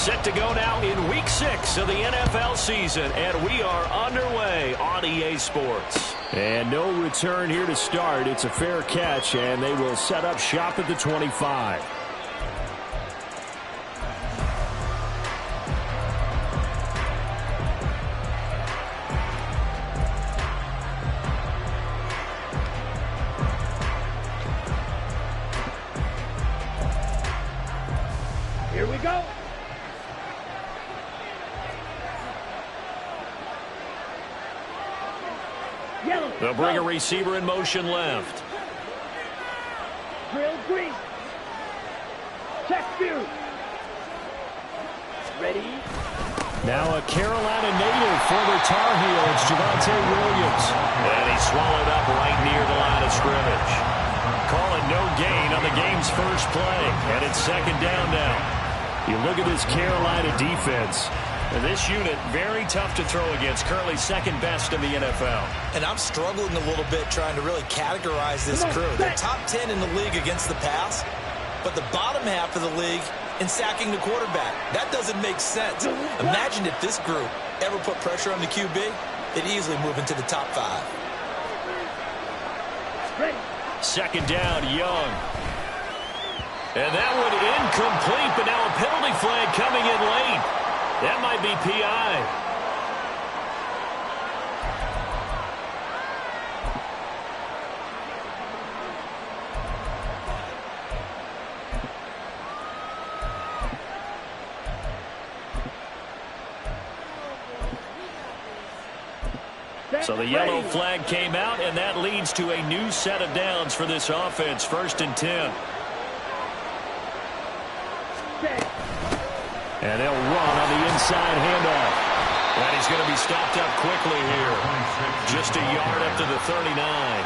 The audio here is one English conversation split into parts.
Set to go now in Week 6 of the NFL season, and we are underway on EA Sports. And no return here to start. It's a fair catch, and they will set up shop at the 25. Here we go. Yellow. They'll bring a receiver in motion left. Drill green. Check view. Ready. Now a Carolina native, former Tar Heel. It's Javonte Williams. And he's swallowed up right near the line of scrimmage. Calling no gain on the game's first play. And it's second down now. You look at this Carolina defense. And this unit, very tough to throw against. Currently second best in the NFL. And I'm struggling a little bit trying to really categorize this crew. They're top 10 in the league against the pass, but the bottom half of the league in sacking the quarterback. That doesn't make sense. Imagine if this group ever put pressure on the QB, they'd easily move into the top 5. Second down, Young. And that one incomplete, but now a penalty flag coming in late. That might be PI. So the yellow flag came out, and that leads to a new set of downs for this offense. 1st and 10. And they'll run on the inside handoff. And he's going to be stopped up quickly here. Just a yard up to the 39.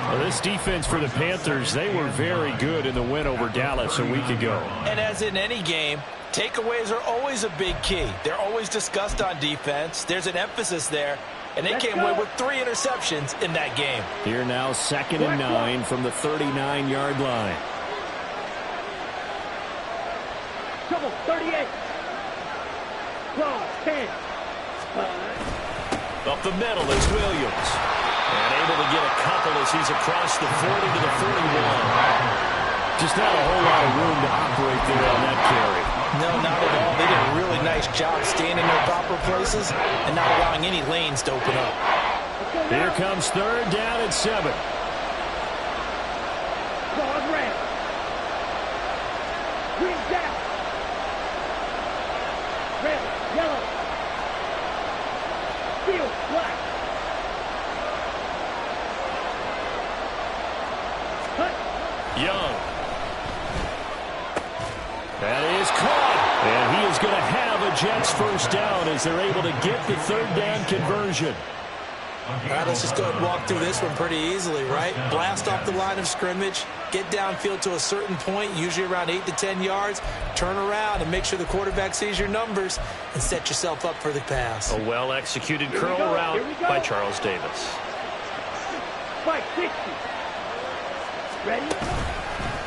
Well, this defense for the Panthers, they were very good in the win over Dallas a week ago. And as in any game, takeaways are always a big key. They're always discussed on defense. There's an emphasis there. And they came away with 3 interceptions in that game. Here now, 2nd and 9 from the 39-yard line. Trouble, 38. 12, 10. Up the middle is Williams. And able to get a couple as he's across the 40 to the 41. Just not a whole lot of room to operate there on that carry. No, not at all. They did a really nice job staying in their proper places and not allowing any lanes to open up. Here comes 3rd down and 7. Dog red. Green down. Red, yellow. Steel, black. Cut. Young. That is caught. And he is going to have a Jets first down as they're able to get the 3rd down conversion. All right, let's just go ahead and walk through this one pretty easily, right? Blast off the line of scrimmage, get downfield to a certain point, usually around 8 to 10 yards, turn around and make sure the quarterback sees your numbers and set yourself up for the pass. A well-executed curl route by Charles Davis. Fight, 60. Ready?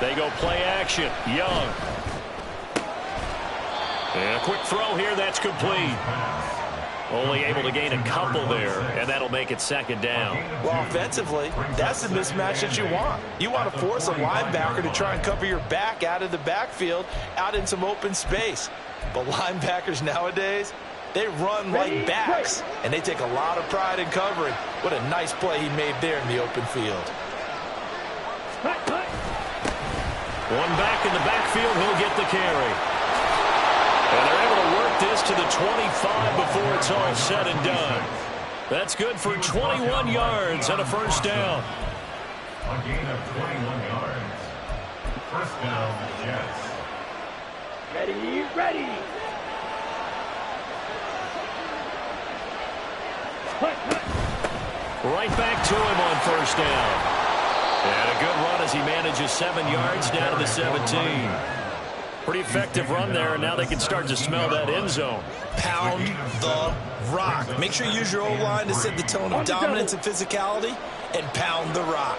They go play action. Young. And a quick throw here, that's complete. Only able to gain a couple there, and that'll make it 2nd down. Well, offensively, that's the mismatch that you want. You want to force a linebacker to try and cover your back out of the backfield, out in some open space. But linebackers nowadays, they run like backs, and they take a lot of pride in covering. What a nice play he made there in the open field. One back in the backfield, he'll get the carry. And they're able to work this to the 25 before it's all said and done. That's good for 21 yards and a first down. A gain of 21 yards. First down, Jets. Ready, ready. Right back to him on first down. And a good run as he manages 7 yards down to the 17. Pretty effective run there, and now they can start to smell that end zone. Pound the rock. Make sure you use your O-line to set the tone of dominance and physicality, and pound the rock.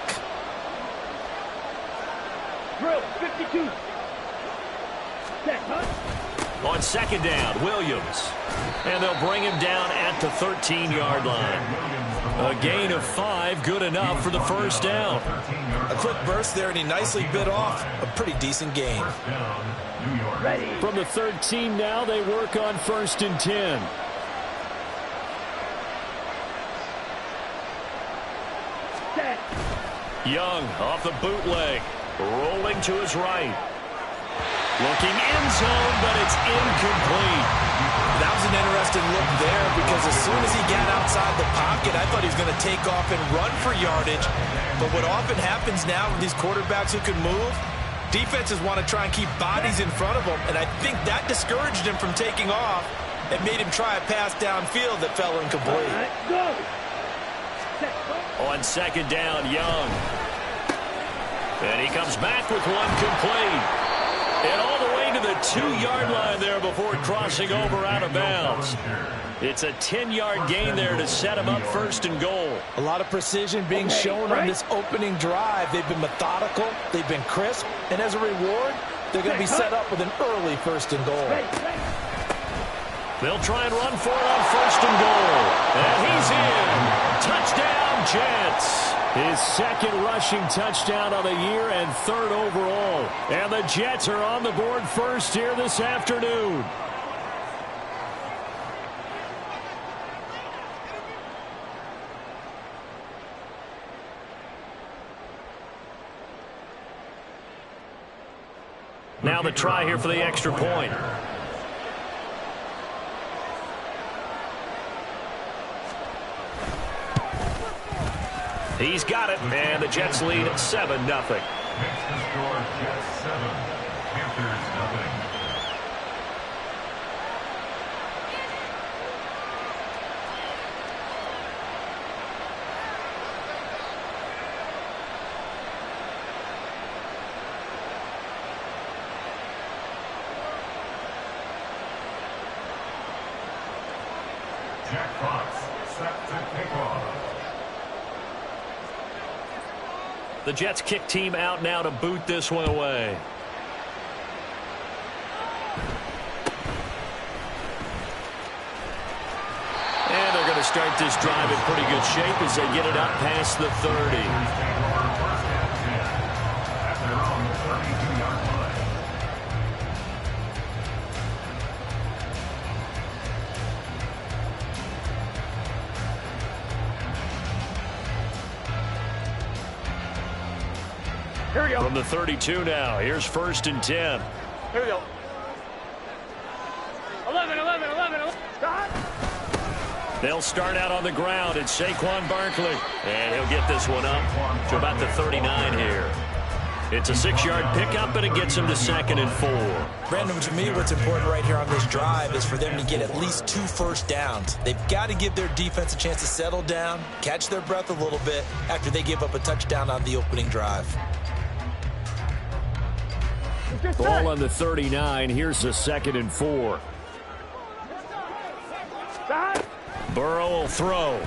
Drill, 52. Set, huh? On second down, Williams. And they'll bring him down at the 13-yard line. A gain of 5, good enough for the first down. A quick burst there, and he nicely bit off a pretty decent gain. Ready. From the 13 now, they work on 1st and 10. Set. Young off the bootleg. Rolling to his right. Looking end zone, but it's incomplete. That was an interesting look there because as soon as he got outside the pocket, I thought he was going to take off and run for yardage. But what often happens now with these quarterbacks who can move, defenses want to try and keep bodies in front of them, and I think that discouraged him from taking off and made him try a pass downfield that fell incomplete. All right, go. Set. On second down, Young. And he comes back with one complete. And all the way to the 2-yard line there before crossing over out of bounds. It's a 10-yard gain there to set him up 1st and goal. A lot of precision being shown on this opening drive. They've been methodical, they've been crisp, and as a reward, they're going to be set up with an early 1st and goal. They'll try and run for it on 1st and goal. And he's in. Touchdown, Jets. His 2nd rushing touchdown of the year and 3rd overall. And the Jets are on the board first here this afternoon. Now the try here for the extra point. He's got it, and the Jets lead 7-0. Next to score, Jets 7, Panthers 0. Jack Fox set to kick off. The Jets kick team out now to boot this one away. And they're going to start this drive in pretty good shape as they get it up past the 30. Here we go. From the 32 now, here's 1st and 10. Here we go. 11. Stop. They'll start out on the ground. It's Saquon Barkley. And he'll get this one up to about the 39 here. It's a 6-yard pickup, and it gets him to 2nd and 4. Brandon, to me, what's important right here on this drive is for them to get at least 2 first downs. They've got to give their defense a chance to settle down, catch their breath a little bit after they give up a touchdown on the opening drive. Ball on the 39. Here's a 2nd and 4. Stop. Burrow will throw.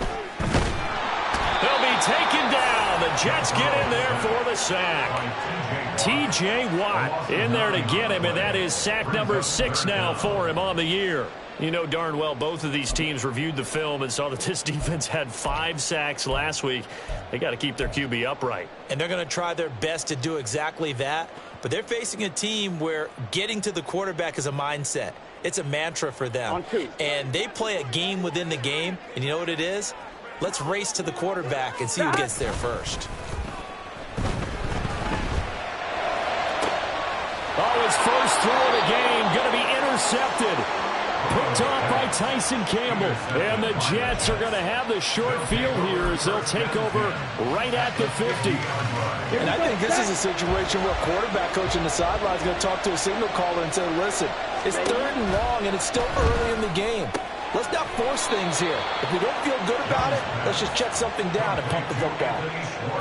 He'll be taken down. The Jets get in there for the sack. T.J. Watt in there to get him, and that is sack number 6 now for him on the year. You know darn well both of these teams reviewed the film and saw that this defense had 5 sacks last week. They got to keep their QB upright. And they're going to try their best to do exactly that. But they're facing a team where getting to the quarterback is a mindset. It's a mantra for them. And they play a game within the game. And you know what it is? Let's race to the quarterback and see who gets there first. Oh, his first throw of the game going to be intercepted. Picked off by Tyson Campbell. And the Jets are going to have the short field here as they'll take over right at the 50. And I think this is a situation where a quarterback coach on the sideline is going to talk to a signal caller and say, listen, it's 3rd and long and it's still early in the game. Let's not force things here. If we don't feel good about it, let's just check something down and pump the football.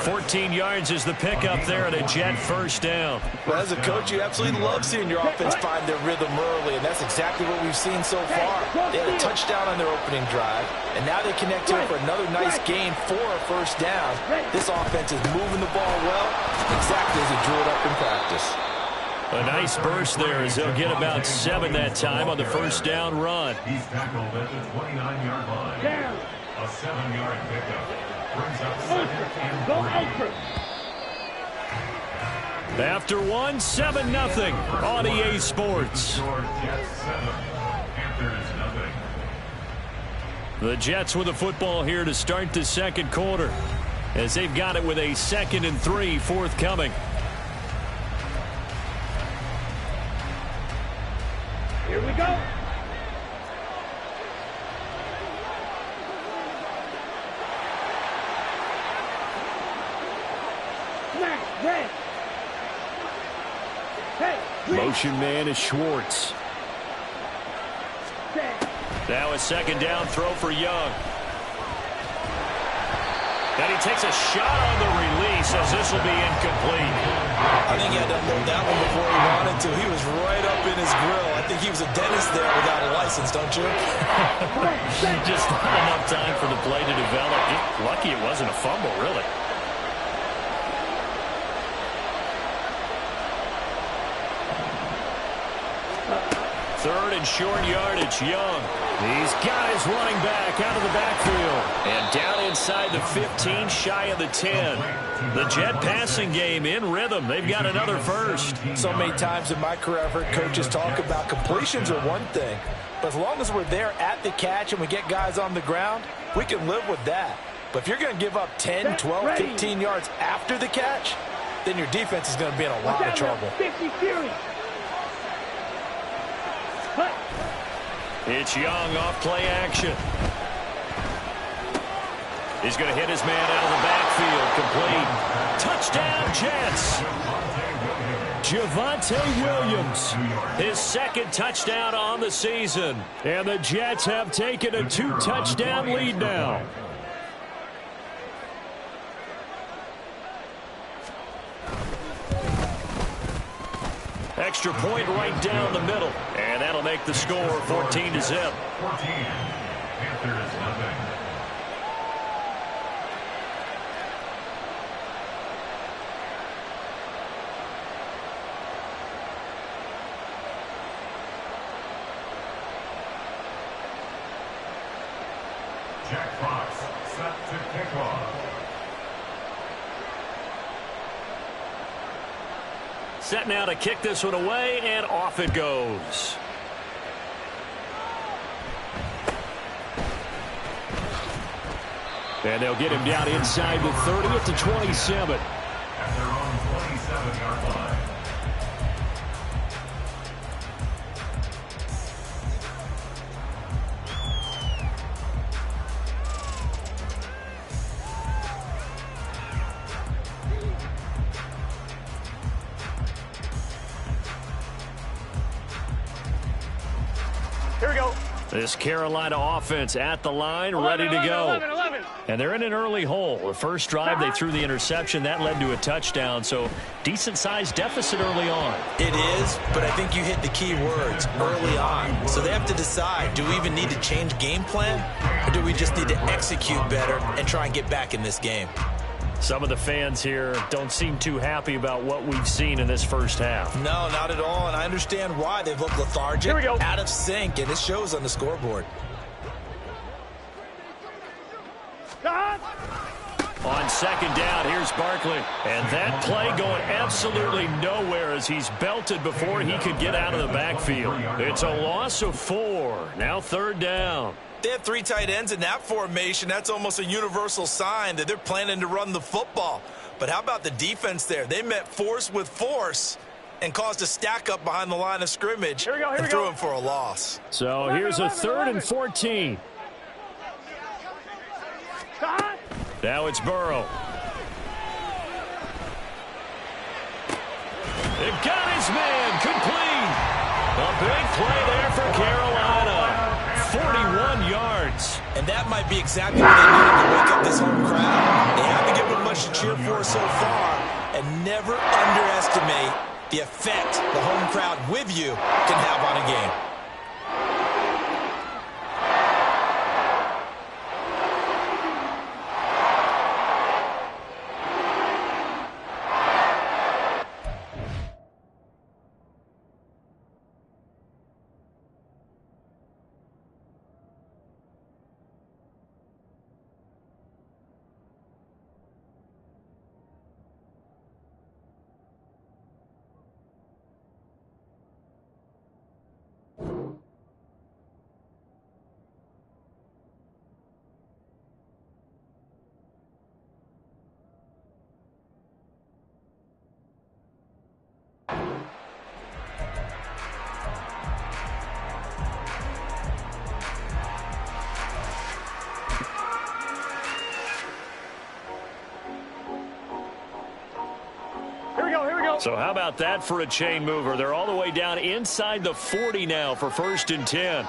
14 yards is the pickup there and a Jet first down. Well, as a coach, you absolutely love seeing your offense find their rhythm early, and that's exactly what we've seen so far. They had a touchdown on their opening drive, and now they connect here for another nice gain for a first down. This offense is moving the ball well, exactly as he drew it up in practice. A nice burst there as they'll get about 7 that time on the first down run. He's tackled at the 29-yard line. Down. A 7-yard pickup. Brings up second and Go 3. ultra. After 1, 7-0 on EA Sports. Score Jets 7. Panthers nothing. The Jets with the football here to start the second quarter as they've got it with a 2nd and 3 forthcoming. Here we go. Smash, red. Hey, green. Motion man is Schwartz. Stand. Now a second down throw for Young. And he takes a shot on the release as this will be incomplete. I think he had to unload that one before he wanted to. He was right up in his grill. I think he was a dentist there without a license, don't you? Just not enough time for the play to develop. Lucky it wasn't a fumble, really. Third and short yardage, Young. These guys running back out of the backfield. And down inside the 15, shy of the 10. The Jet passing game in rhythm. They've got another first. So many times in my career, I've heard coaches talk about completions are one thing. But as long as we're there at the catch and we get guys on the ground, we can live with that. But if you're going to give up 10, 12, 15 yards after the catch, then your defense is going to be in a lot of trouble. 50 Fury. Hut. It's Young off play action. He's going to hit his man out of the backfield. Complete. Touchdown, Jets. Javonte Williams, his 2nd touchdown on the season. And the Jets have taken a 2-touchdown lead now. Extra point right down the middle. And that'll make the score 14-0. 14. Panthers nothing. Jack Fox set to kick off. Set now to kick this one away, and off it goes. And they'll get him down inside the 30 at the 27. At their own 27-yard line. Here we go. This Carolina offense at the line, ready to 11, go. 11, 11. And they're in an early hole. The first drive, they threw the interception. That led to a touchdown, so decent-sized deficit early on. It is, but I think you hit the key words, early on. So they have to decide, do we even need to change game plan, or do we just need to execute better and try and get back in this game? Some of the fans here don't seem too happy about what we've seen in this first half. No, not at all, and I understand why. They've looked lethargic, Here we go. out of sync, and it shows on the scoreboard. Stop. On second down, here's Barkley. And that play going absolutely nowhere as he's belted before he could get out of the backfield. It's a loss of 4. Now third down. They have 3 tight ends in that formation. That's almost a universal sign that they're planning to run the football. But how about the defense there? They met force with force and caused a stack up behind the line of scrimmage and threw him for a loss. So here's a 3rd and 14. Stop. Now it's Burrow. It got his man complete. A big play there for Carolina. 41 yards. And that might be exactly what they needed to wake up this home crowd. They haven't given them much to cheer for so far. And never underestimate the effect the home crowd with you can have on a game. So how about that for a chain mover? They're all the way down inside the 40 now for 1st and 10.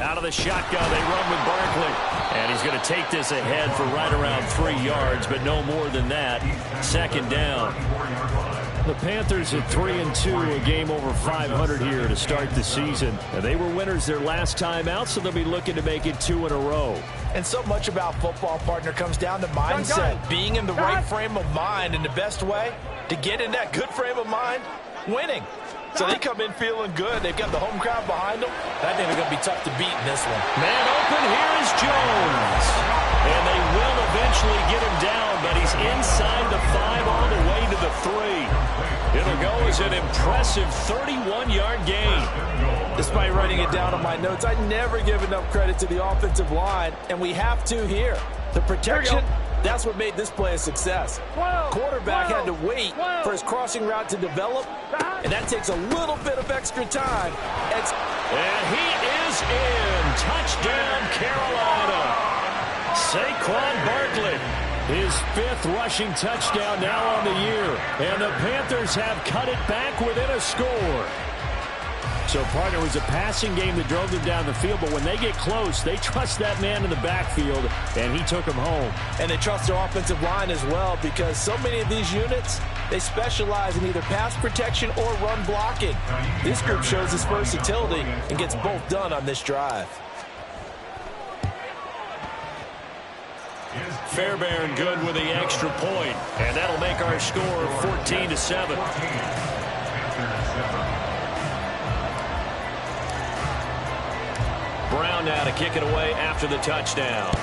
Out of the shotgun, they run with Barkley. And he's going to take this ahead for right around 3 yards, but no more than that. 2nd down. The Panthers at 3-2, a game over 500 here to start the season. And they were winners their last time out, so they'll be looking to make it 2 in a row. And so much about football, partner, comes down to mindset. Being in the right frame of mind, and the best way to get in that good frame of mind, winning. So they come in feeling good. They've got the home crowd behind them. I think they're going to be tough to beat in this one. Man open, here is Jones. And they will eventually get him down, but he's inside the 5 all the way to the 3. It'll go as an impressive 31-yard gain. Despite writing it down on my notes, I never give enough credit to the offensive line, and we have to here. The protection, that's what made this play a success. Quarterback had to wait for his crossing route to develop, and that takes a little bit of extra time. And he is in. Touchdown, Carolina. Saquon Barkley. His 5th rushing touchdown now on the year. And the Panthers have cut it back within a score. So, partner, it was a passing game that drove them down the field, but when they get close, they trust that man in the backfield, and he took them home. And they trust their offensive line as well, because so many of these units, they specialize in either pass protection or run blocking. This group shows its versatility and gets both done on this drive. Fairbairn good with the extra point, and that'll make our score 14-7. Brown now to kick it away after the touchdown.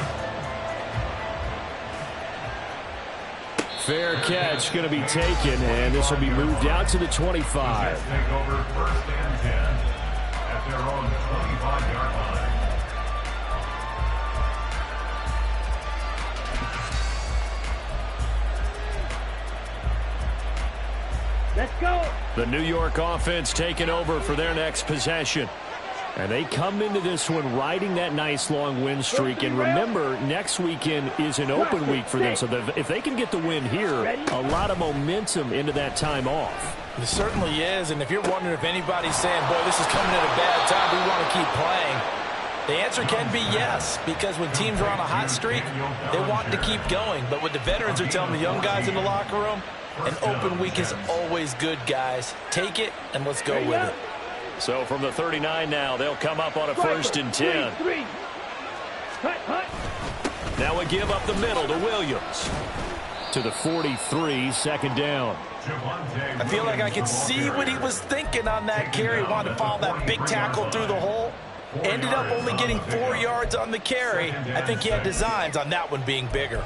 Fair catch going to be taken, and this will be moved out to the 25. Take over 1st and 10 at their own 25-yard line. Let's go. The New York offense taking over for their next possession. And they come into this one riding that nice long win streak. And remember, next weekend is an open week for them. So if they can get the win here, a lot of momentum into that time off. It certainly is. And if you're wondering if anybody's saying, boy, this is coming at a bad time, we want to keep playing, the answer can be yes. Because when teams are on a hot streak, they want to keep going. But what the veterans are telling the young guys in the locker room, an open week is always good, guys. Take it, and let's go with it. So from the 39 now, they'll come up on a 1st and 10. Now we give up the middle to Williams. To the 43, 2nd down. I feel like I could see what he was thinking on that carry. Wanted to follow that big tackle through the hole. Ended up only getting 4 yards on the carry. I think he had designs on that one being bigger.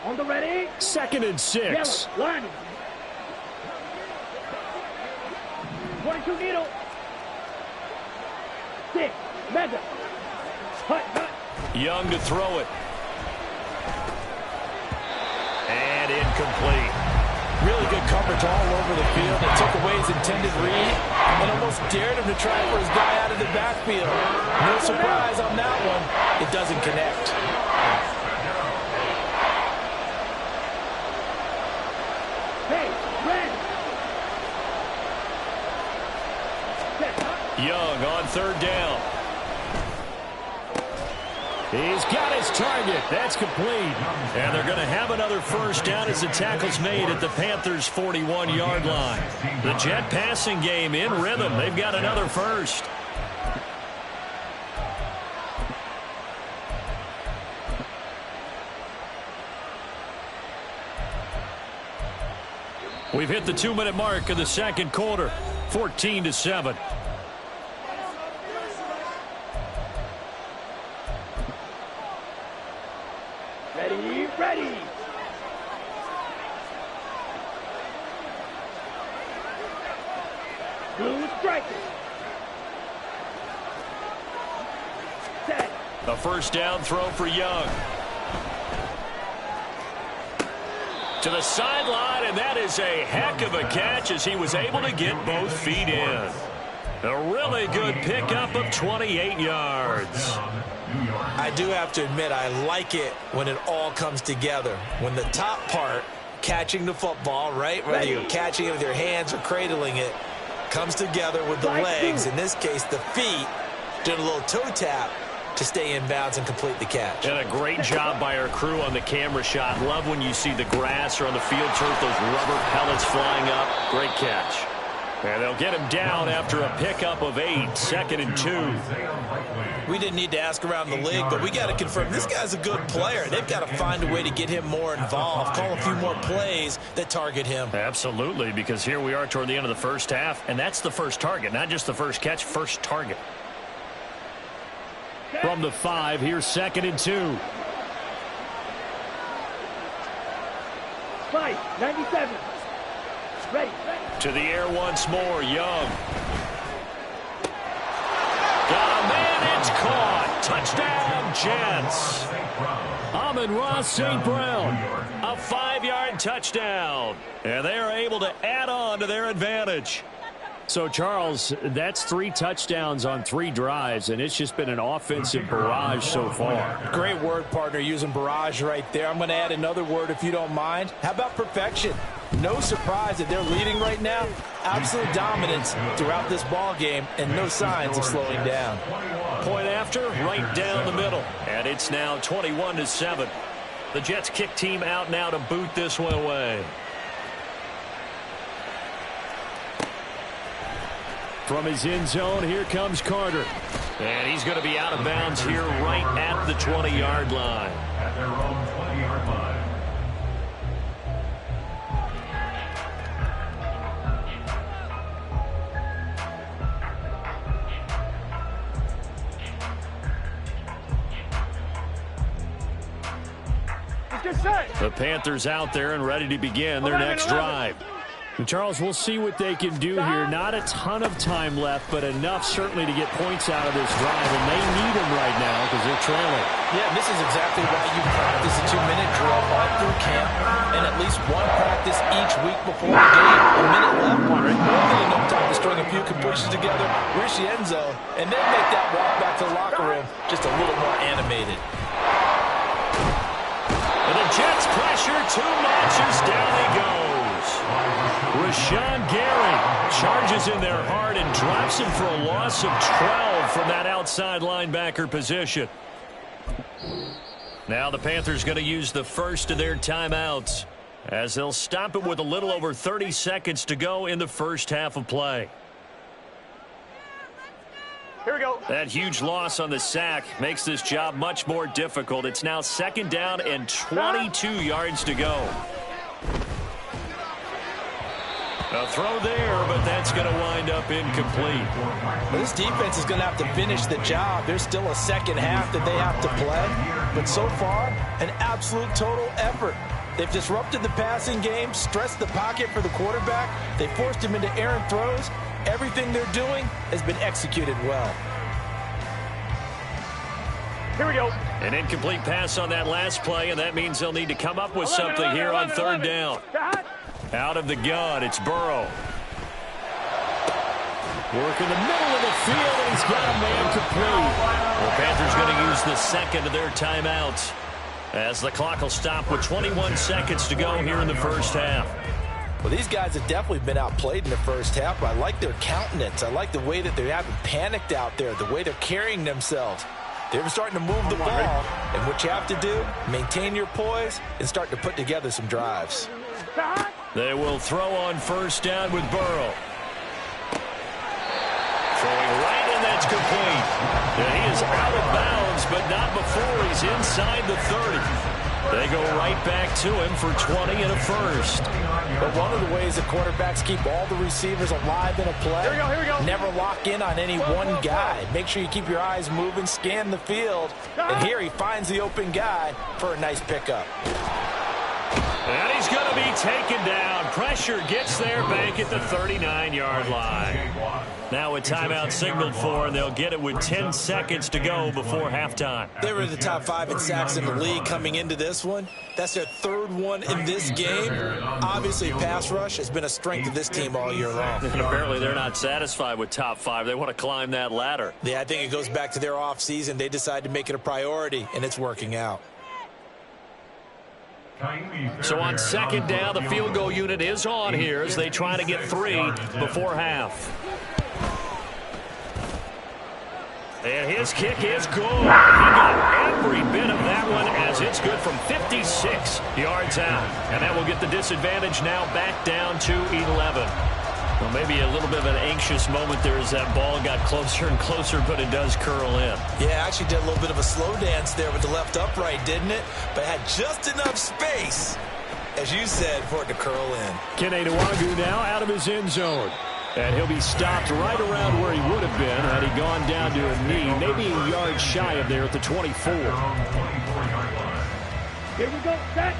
On the ready. 2nd and 6. Yellow, line. 22 needle. 6. Mega. Hut. Young to throw it. And incomplete. Really good coverage all over the field. It took away his intended read and almost dared him to try for his guy out of the backfield. No surprise on that one. It doesn't connect. Young on 3rd down. He's got his target. That's complete. And they're going to have another 1st down as the tackle's made at the Panthers' 41-yard line. The Jet passing game in rhythm. They've got another 1st. We've hit the 2-minute mark of the 2nd quarter. 14-7. Ready. Blue striker. Set. A 1st down throw for Young. To the sideline, and that is a heck of a catch as he was able to get both feet in. A really good pickup of 28 yards. I do have to admit, I like it when it all comes together. When the top part, catching the football, right, whether you're catching it with your hands or cradling it, comes together with the legs, in this case the feet, doing a little toe tap to stay in bounds and complete the catch. And a great job by our crew on the camera shot. Love when you see the grass or on the field turf, those rubber pellets flying up. Great catch. And they'll get him down after a pickup of 8, 2nd and 2. We didn't need to ask around the league, but we got to confirm this guy's a good player. They've got to find a way to get him more involved, call a few more plays that target him. Absolutely, because here we are toward the end of the first half, and that's the first target, not just the first catch, first target. From the 5, here's 2nd and 2. Fight, 97. Ready. To the air once more, Young. Got a man, it's caught. Touchdown, Jets. Amon-Ra St. Brown, a 5-yard touchdown. And they are able to add on to their advantage. So, Charles, that's 3 touchdowns on 3 drives, and it's just been an offensive barrage so far. Great word, partner, using barrage right there. I'm going to add another word if you don't mind. How about perfection? No surprise that they're leading right now. Absolute dominance throughout this ball game, and no signs of slowing down. Point after, right down the middle. And it's now 21-7. The Jets kick team out now to boot this one away. From his end zone, here comes Carter. And he's going to be out of bounds here right at the 20-yard line. At their own 20-yard line. The Panthers out there and ready to begin their next drive. And Charles, we'll see what they can do here. Not a ton of time left, but enough certainly to get points out of this drive, and they need them right now because they're trailing. Yeah, this is exactly why you practice a 2-minute drill all through camp and at least one practice each week before the game. A minute left, more than enough time to string a few completions together, reach the end zone, and then make that walk back to the locker room just a little more animated. And the Jets pressure too much as down he goes. Rashawn Gary charges in there hard and drops him for a loss of 12 from that outside linebacker position. Now the Panthers going to use the first of their timeouts as they'll stop it with a little over 30 seconds to go in the first half of play. Here we go. That huge loss on the sack makes this job much more difficult. It's now 2nd down and 22 yards to go. A throw there, but that's going to wind up incomplete. Well, this defense is going to have to finish the job. There's still a second half that they have to play. But so far, an absolute total effort. They've disrupted the passing game, stressed the pocket for the quarterback. They forced him into errant throws. Everything they're doing has been executed well. Here we go. An incomplete pass on that last play, and that means they'll need to come up with something here on 3rd down. Out of the gun, it's Burrow. Work in the middle of the field, and he's got a man complete. The Panthers going to use the second of their timeouts as the clock will stop with 21 seconds to go here in the first half. Well, these guys have definitely been outplayed in the first half. I like their countenance. I like the way that they haven't panicked out there, the way they're carrying themselves. They're starting to move the ball, and what you have to do, maintain your poise and start to put together some drives. They will throw on 1st down with Burrow. Throwing right, and that's complete. And he is out of bounds, but not before he's inside the 30. They go right back to him for 20 and a first. But one of the ways that quarterbacks keep all the receivers alive in a play, Here we go. never lock in on any one guy. Make sure you keep your eyes moving, scan the field. And here he finds the open guy for a nice pickup. And he's going to be taken down. Pressure gets there back at the 39-yard line. Now a timeout signaled for, and they'll get it with 10 seconds to go before halftime. They were in the top 5 in sacks in the league coming into this one. That's their 3rd one in this game. Obviously, pass rush has been a strength of this team all year long. And apparently they're not satisfied with top 5. They want to climb that ladder. Yeah, I think it goes back to their offseason. They decided to make it a priority, and it's working out. So on second down, the field goal unit is on here as they try to get 3 before half. And his kick is good. He got every bit of that one as it's good from 56 yards out. And that will get the disadvantage now back down to 11. Well, maybe a little bit of an anxious moment there as that ball got closer and closer, but it does curl in. Yeah, actually did a little bit of a slow dance there with the left upright, didn't it? But had just enough space, as you said, for it to curl in. Kene Nwangwu now out of his end zone. And he'll be stopped right around where he would have been had he gone down to a knee, maybe a yard shy of there at the 24. Here we go, set.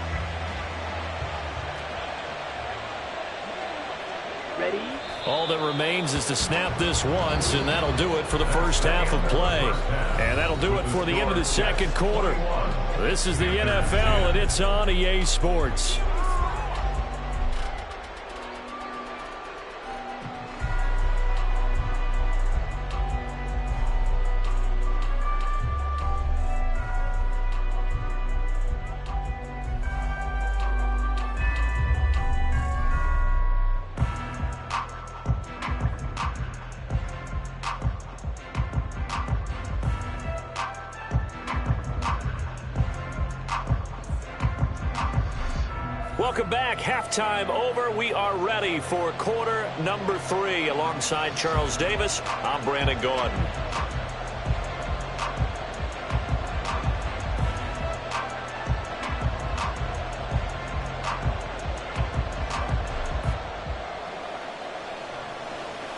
Ready? All that remains is to snap this once, and that'll do it for the first half of play. And that'll do it for the end of the second quarter. This is the NFL, and it's on EA Sports. Welcome back. Halftime over. We are ready for quarter number 3. Alongside Charles Davis, I'm Brandon Gaudin.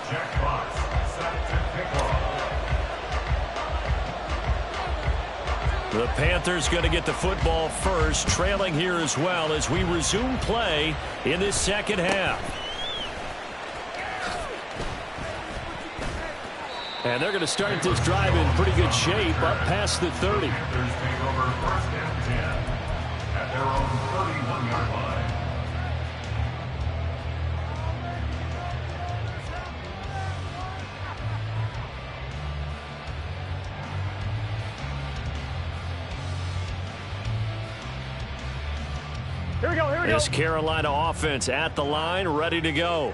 Jack Fox, set to kick off. The Panthers going to get the football first, trailing here as well as we resume play in this second half. And they're going to start this drive in pretty good shape up past the 30. Panthers take over first and 10 at their own 31-yard line. Here we go, here we go. This Carolina offense at the line, ready to go.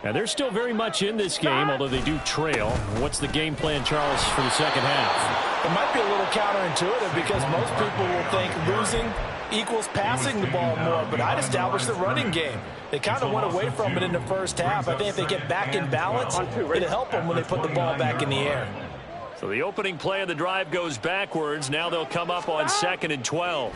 And they're still very much in this game, although they do trail. What's the game plan, Charles, for the second half? It might be a little counterintuitive because most people will think losing equals passing the ball more, but I'd establish the running game. They kind of went away from it in the first half. I think if they get back in balance, it'll help them when they put the ball back in the air. So the opening play of the drive goes backwards. Now they'll come up on 2nd and 12.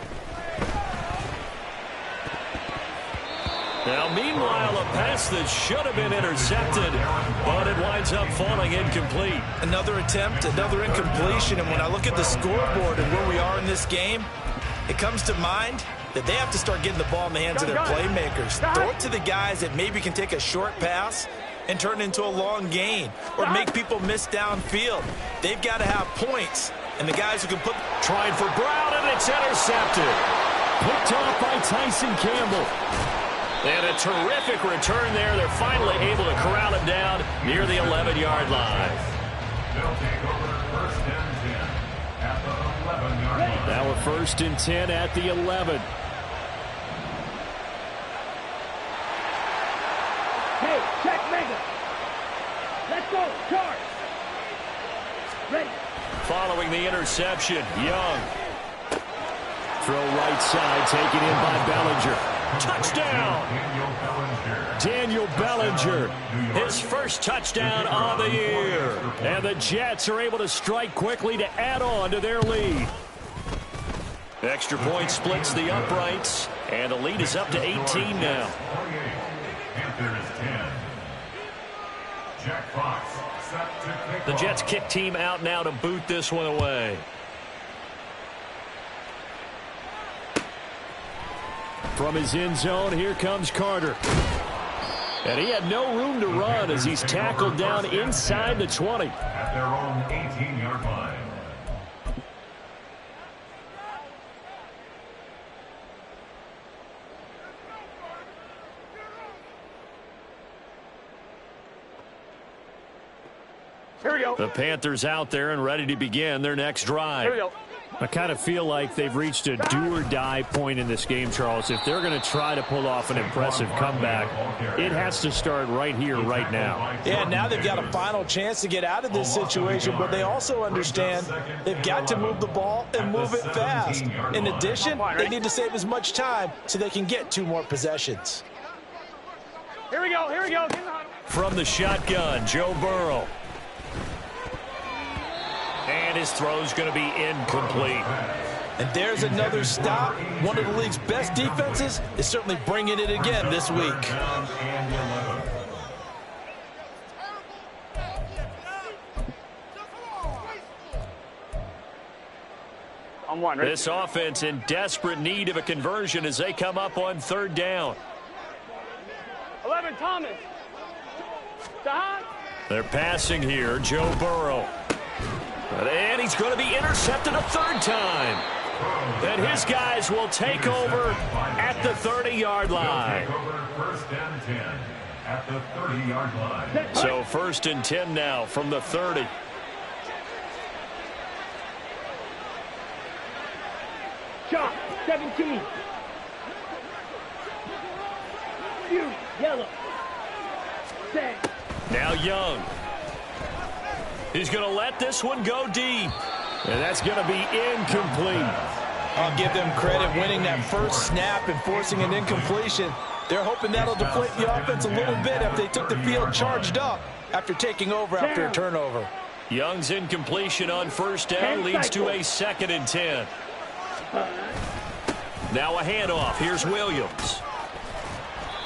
Now, meanwhile, a pass that should have been intercepted, but it winds up falling incomplete. Another attempt, another incompletion, and when I look at the scoreboard and where we are in this game, it comes to mind that they have to start getting the ball in the hands of their playmakers. Throw it to the guys that maybe can take a short pass and turn it into a long gain or make people miss downfield. They've got to have points, and the guys who can put... Trying for Brown, and it's intercepted. Picked off by Tyson Campbell. And a terrific return there. They're finally able to corral him down near the 11-yard line. They'll take over first and 10 at the 11-yard line. Now we're 1st and 10 at the 11. Hey, check Mega. Let's go, charge. Ready. Following the interception, Young. Throw right side, taken in by Bellinger. Touchdown! Daniel Bellinger. His first touchdown of the year. And the Jets are able to strike quickly to add on to their lead. Extra point splits the uprights, and the lead is up to 18 now. 48. Panthers 10. Jack Fox set to kick The off. Jets kick team out now to boot this one away. From his end zone, here comes Carter. And he had no room to run as he's tackled down inside the 20. At their own 18-yard line. Here we go. The Panthers out there and ready to begin their next drive. Here we go. I kind of feel like they've reached a do-or-die point in this game, Charles. If they're going to try to pull off an impressive comeback, it has to start right here, right now. Yeah, now they've got a final chance to get out of this situation, but they also understand they've got to move the ball and move it fast. In addition, they need to save as much time so they can get 2 more possessions. Here we go. Here we go. Get in the huddle. From the shotgun, Joe Burrow. And his throw's going to be incomplete. And there's another stop. One of the league's best defenses is certainly bringing it again this week. On one, right? This offense in desperate need of a conversion as they come up on 3rd down. 11, Thomas. Dahan. They're passing here, Joe Burrow. And he's going to be intercepted a 3rd time. And his guys will take over at the 30-yard line. First and 10 at the 30-yard line. So 1st and 10 now from the 30. Shot. 17. Shoot. Yellow. Set. Now Young. He's going to let this one go deep. And that's going to be incomplete. I'll give them credit winning that first snap and forcing an incompletion. They're hoping that'll deflate the offense a little bit if they took the field charged up after taking over after a turnover. Young's incompletion on 1st down leads to a 2nd and 10. Now a handoff. Here's Williams.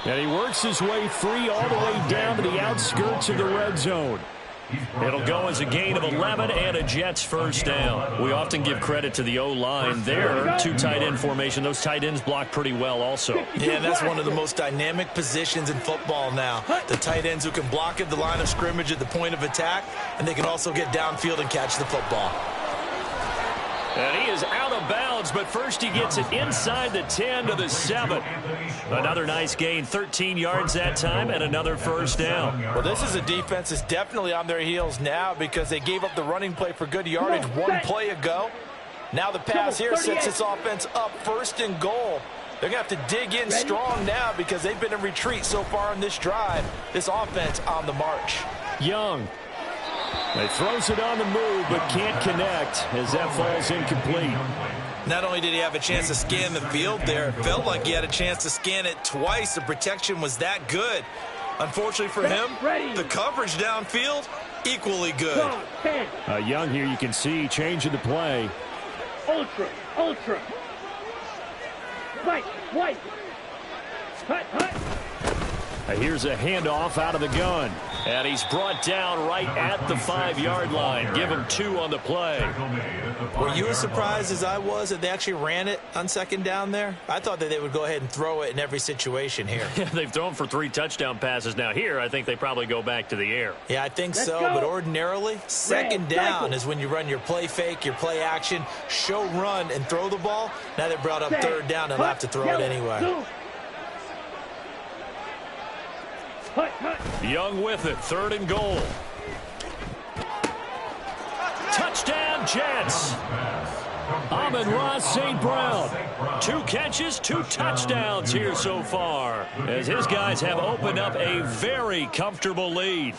And he works his way free all the way down to the outskirts of the red zone. It'll go as a gain of 11 and a Jets 1st down. We often give credit to the O-line there. 2 tight end formation. Those tight ends block pretty well also. Yeah, that's one of the most dynamic positions in football now. The tight ends who can block at the line of scrimmage at the point of attack, and they can also get downfield and catch the football. And he is out of bounds, but first he gets it inside the 10 to the 7. Another nice gain, 13 yards that time, and another 1st down. Well, this is a defense that's definitely on their heels now because they gave up the running play for good yardage 1 play ago. Now the pass here sets this offense up 1st and goal. They're going to have to dig in strong now because they've been in retreat so far in this drive. This offense on the march. Young. He throws it on the move, but can't connect as that falls incomplete. Not only did he have a chance to scan the field there, it felt like he had a chance to scan it twice. The protection was that good. Unfortunately for him, the coverage downfield, equally good. Young here, you can see, changing the play. Ultra. White. Hut. Here's a handoff out of the gun. And he's brought down right at the 5-yard line. Give him 2 on the play. Were you as surprised as I was that they actually ran it on 2nd down there? I thought that they would go ahead and throw it in every situation here. They've thrown for 3 touchdown passes. Now here, I think they probably go back to the air. Yeah, I think so, but ordinarily, 2nd down is when you run your play fake, your play action, show run, and throw the ball. Now they brought up 3rd down and have to throw it anyway. Young with it, 3rd and goal. Touchdown, Jets. Amon-Ra St. Brown. 2 catches, 2 touchdowns here so far, as his guys have opened up a very comfortable lead.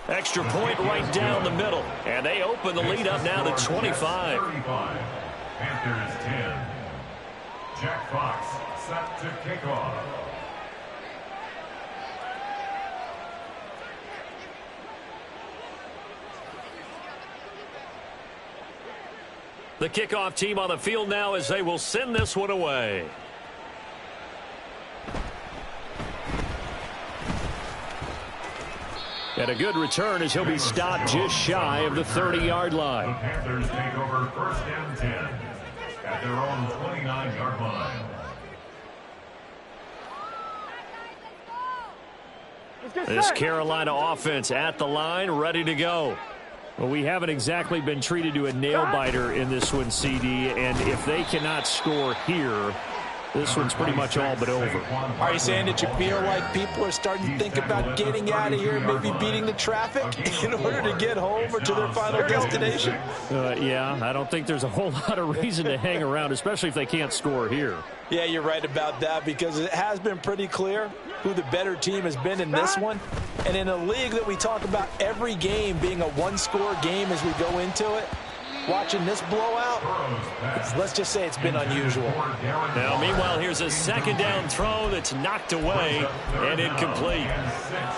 Extra point right down the middle, and they open the lead up now to 25. Panthers 10. Jack Fox set to kick off. The kickoff team on the field now as they will send this one away. And a good return as he'll be stopped just shy of the 30-yard line. The Panthers take over 1st and 10 at their own 29-yard line. This Carolina offense at the line, ready to go. Well, we haven't exactly been treated to a nail-biter in this one, CD, and if they cannot score here, this one's pretty much all but over. Are you saying that you feel like people are starting to think about getting out of here, maybe beating the traffic in order to get home or to their final destination? Yeah, I don't think there's a whole lot of reason to hang around, especially if they can't score here. Yeah, you're right about that, because it has been pretty clear who the better team has been in this one. And in a league that we talk about every game being a one-score game as we go into it, watching this blowout, let's just say it's been unusual. Now, meanwhile, here's a second down throw that's knocked away and incomplete.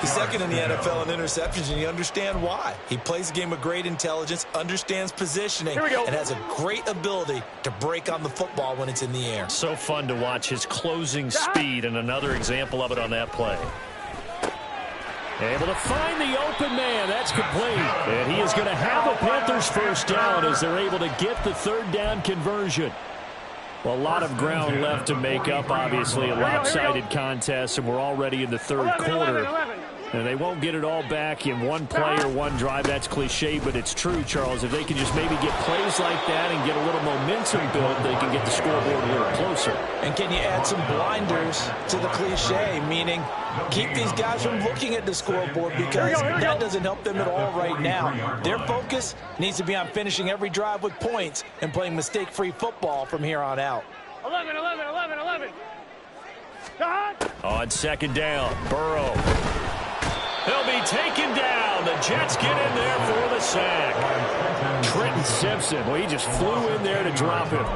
He's second in the NFL in interceptions, and you understand why. He plays the game with great intelligence, understands positioning, and has a great ability to break on the football when it's in the air. So fun to watch his closing speed, and another example of it on that play. Able to find the open man. That's complete. And he is going to have a Panthers first down as they're able to get the third down conversion. Well, a lot of ground left to make up, obviously, a lopsided contest, and we're already in the third quarter. And they won't get it all back in one play or one drive. That's cliche, but it's true, Charles. If they can just maybe get plays like that and get a little momentum built, they can get the scoreboard a little closer. And can you add some blinders to the cliche, meaning keep these guys from looking at the scoreboard, because that doesn't help them at all right now. Their focus needs to be on finishing every drive with points and playing mistake-free football from here on out. 11. On second down, Burrow. He'll be taken down. The Jets get in there for the sack. Trenton Simpson, well, he just flew in there to drop him.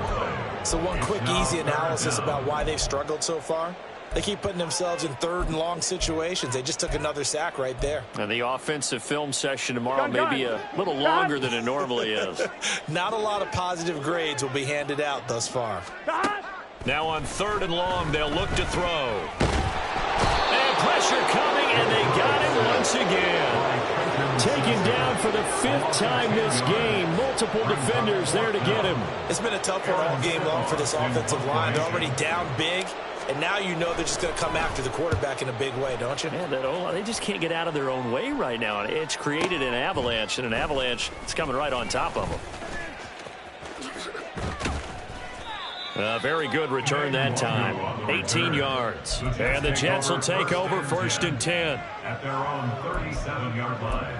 So one quick, easy analysis about why they've struggled so far. They keep putting themselves in third and long situations. They just took another sack right there. And the offensive film session tomorrow may be a little longer than it normally is. Not a lot of positive grades will be handed out thus far. Now on third and long, they'll look to throw. And pressure coming, and they got him once again. Taken down for the fifth time this game. Multiple defenders there to get him. It's been a tough one all game long for this offensive line. They're already down big, and now you know they're just going to come after the quarterback in a big way, don't you? Yeah, they just can't get out of their own way right now. It's created an avalanche, and an avalanche is coming right on top of them. Very good return that time. 18 yards. And the Jets will take over first and 10. At their own 37-yard line.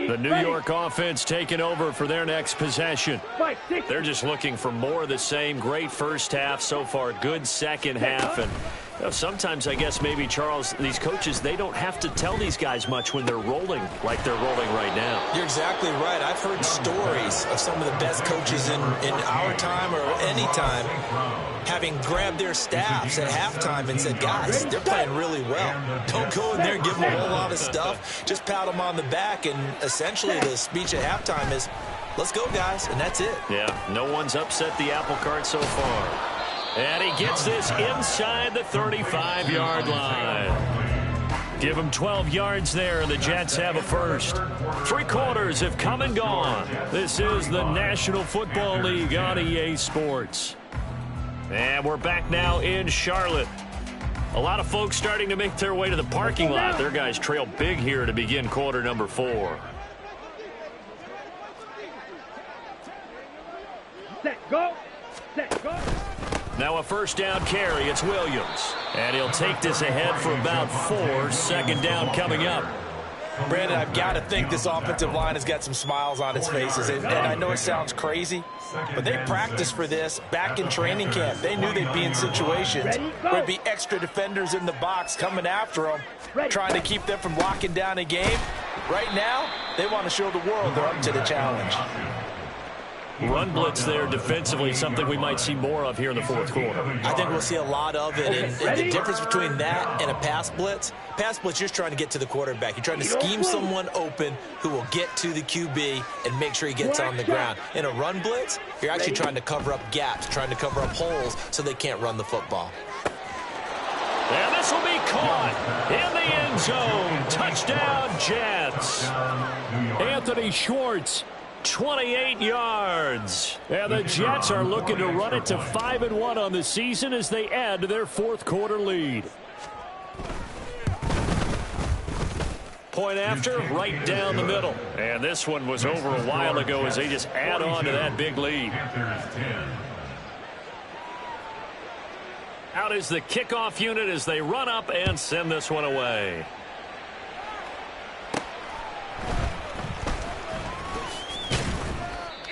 The New York offense taking over for their next possession. They're just looking for more of the same. Great first half so far. Good second half. And sometimes, I guess, maybe, Charles, these coaches, they don't have to tell these guys much when they're rolling like they're rolling right now. You're exactly right. I've heard stories of some of the best coaches in our time or any time having grabbed their staffs at halftime and said, guys, they're playing really well. Don't go in there and give them a whole lot of stuff. Just pat them on the back. And essentially the speech at halftime is, let's go, guys. And that's it. Yeah, no one's upset the apple cart so far. And he gets this inside the 35-yard line. Give him 12 yards there, and the Jets have a first. 3 quarters have come and gone. This is the National Football League on EA Sports. And we're back now in Charlotte. A lot of folks starting to make their way to the parking lot. Their guys trail big here to begin quarter number 4. Set, go. Set, go. Now a first down carry. It's Williams. And he'll take this ahead for about 4. Second down coming up. Brandon, I've got to think this offensive line has got some smiles on its faces. And I know it sounds crazy, but they practiced for this back in training camp. They knew they'd be in situations where there'd be extra defenders in the box coming after them, trying to keep them from locking down a game. Right now, they want to show the world they're up to the challenge. Run blitz there defensively, something we might see more of here in the fourth quarter. I think we'll see a lot of it. And the difference between that and a pass blitz, you're just trying to get to the quarterback. You're trying to scheme someone open who will get to the QB and make sure he gets on the ground. In a run blitz, you're actually trying to cover up gaps, trying to cover up holes so they can't run the football. And this will be caught in the end zone. Touchdown, Jets. Anthony Schwartz 28 yards. And the Jets are looking to run it to 5-1 on the season as they add to their fourth quarter lead. Point after, right down the middle. And this one was over a while ago as they just add on to that big lead. Out is the kickoff unit as they run up and send this one away.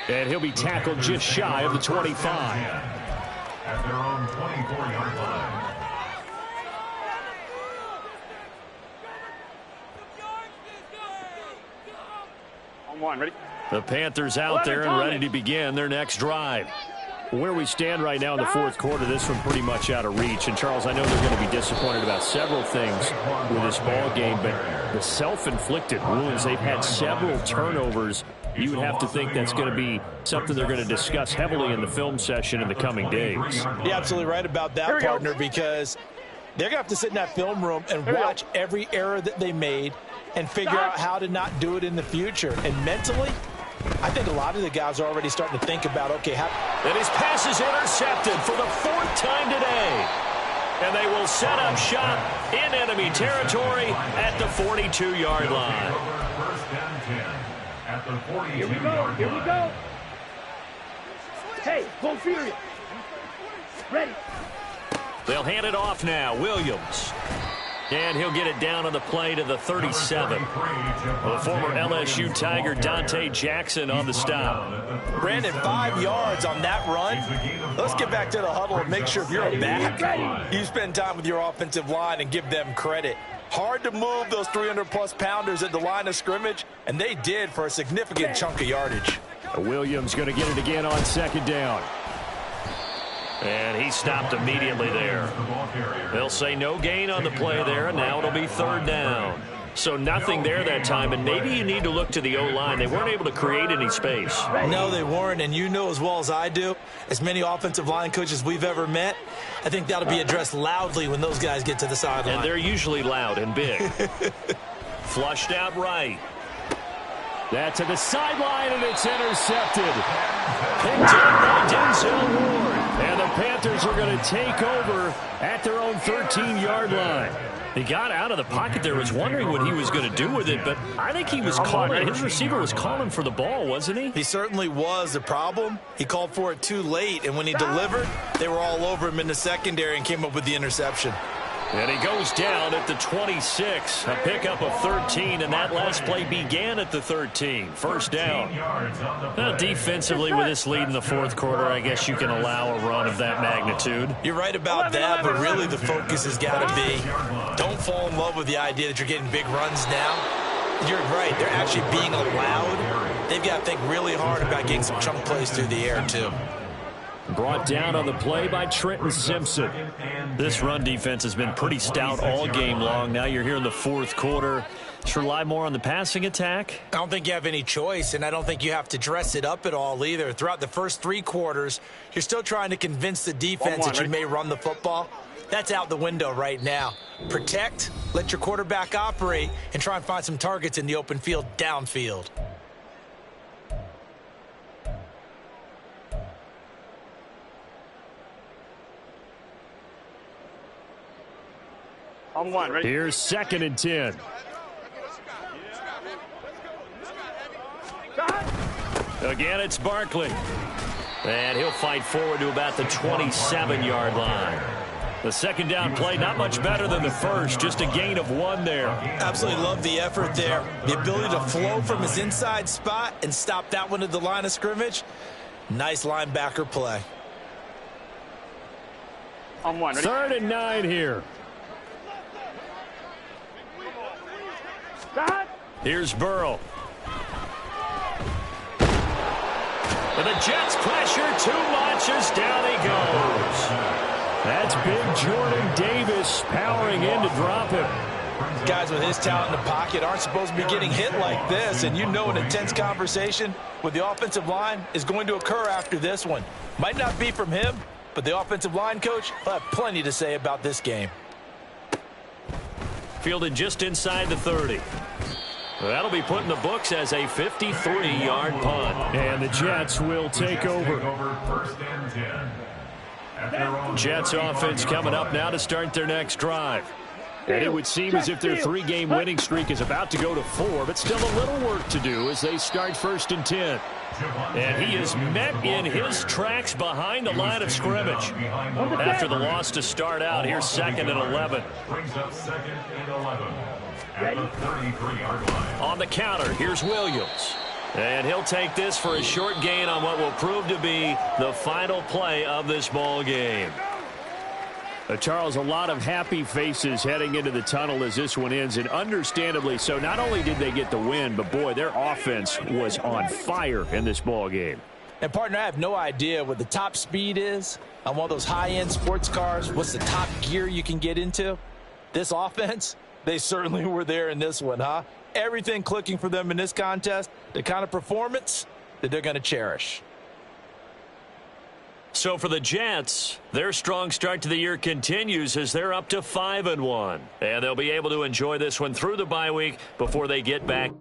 And he'll be tackled just shy of the 25. At their own 24-yard line. On one, ready? The Panthers out there and ready to begin their next drive. Where we stand right now in the fourth quarter, this one pretty much out of reach. And, Charles, I know they're going to be disappointed about several things with this ball game, but the self-inflicted wounds, they've had several turnovers. You would have to think that's going to be something they're going to discuss heavily in the film session in the coming days. You're absolutely right about that, partner, because they're going to have to sit in that film room and watch every error that they made and figure out how to not do it in the future. And mentally, I think a lot of the guys are already starting to think about, okay, and his pass is intercepted for the fourth time today. And they will set up shop in enemy territory at the 42-yard line. First down 10 at the 42-yard Here we go. Here we go. Hey, go Furious. Ready. They'll hand it off now. Williams. And he'll get it down on the play to the 37. The former LSU Tiger Dante Jackson on the stop. Brandon, 5 yards on that run. Let's get back to the huddle and make sure if you're a back, you spend time with your offensive line and give them credit. Hard to move those 300-plus pounders at the line of scrimmage, and they did for a significant chunk of yardage. Williams going to get it again on second down. And he stopped immediately there. They'll say no gain on the play there, and now it'll be third down. So nothing there that time, and maybe you need to look to the O-line. They weren't able to create any space. No, they weren't, and you know as well as I do, as many offensive line coaches we've ever met, I think that'll be addressed loudly when those guys get to the sideline. And they're usually loud and big. Flushed out right. That's to the sideline, and it's intercepted. Picked up by Denzel Ward. And the Panthers are going to take over at their own 13-yard line. He got out of the pocket there, was wondering what he was going to do with it, but I think he was calling. His receiver was calling for the ball, wasn't he? He certainly was. The problem, he called for it too late, and when he delivered, they were all over him in the secondary and came up with the interception. And he goes down at the 26. A pickup of 13, and that last play began at the 13. First down. Now, defensively, with this lead in the fourth quarter, I guess you can allow a run of that magnitude. You're right about that, but really the focus has got to be don't fall in love with the idea that you're getting big runs now. You're right. They're actually being allowed. They've got to think really hard about getting some chunk plays through the air, too. Brought down on the play by Trenton Simpson. This run defense has been pretty stout all game long. Now you're here in the fourth quarter. Just rely more on the passing attack. I don't think you have any choice, and I don't think you have to dress it up at all either. Throughout the first 3 quarters, you're still trying to convince the defense that you may run the football. That's out the window right now. Protect, let your quarterback operate, and try and find some targets in the open field downfield. On one, ready? Here's second and 10. Again, it's Barkley. And he'll fight forward to about the 27-yard line. The second down play, not much better than the first, just a gain of 1 there. Absolutely love the effort there. The ability to flow from his inside spot and stop that one at the line of scrimmage. Nice linebacker play. On one, ready? Third and 9 here. Here's Burrow. And the Jets pressure too much as down he goes. That's big Jordan Davis powering in to drop him. Guys with his talent in the pocket aren't supposed to be getting hit like this, and you know an intense conversation with the offensive line is going to occur after this one. Might not be from him, but the offensive line coach will have plenty to say about this game. Fielded just inside the 30. That'll be put in the books as a 53-yard punt. And the Jets will take over. First and 10. At their own Jets offense coming up now to start their next drive. And it would seem as if their 3-game winning streak is about to go to 4, but still a little work to do as they start first and 10. And he is met in his tracks behind the line of scrimmage. After the loss to start out, here's 2nd and 11. brings up 2nd and 11 at the 33-yard line. On the counter, here's Williams. And he'll take this for a short gain on what will prove to be the final play of this ball game. Charles, a lot of happy faces heading into the tunnel as this one ends, and understandably so. Not only did they get the win, but boy, their offense was on fire in this ball game. And partner, I have no idea what the top speed is on one of those high-end sports cars. What's the top gear you can get into? This offense, they certainly were there in this one, huh? Everything clicking for them in this contest, the kind of performance that they're going to cherish. So for the Jets, their strong start to the year continues as they're up to 5-1. And they'll be able to enjoy this one through the bye week before they get back.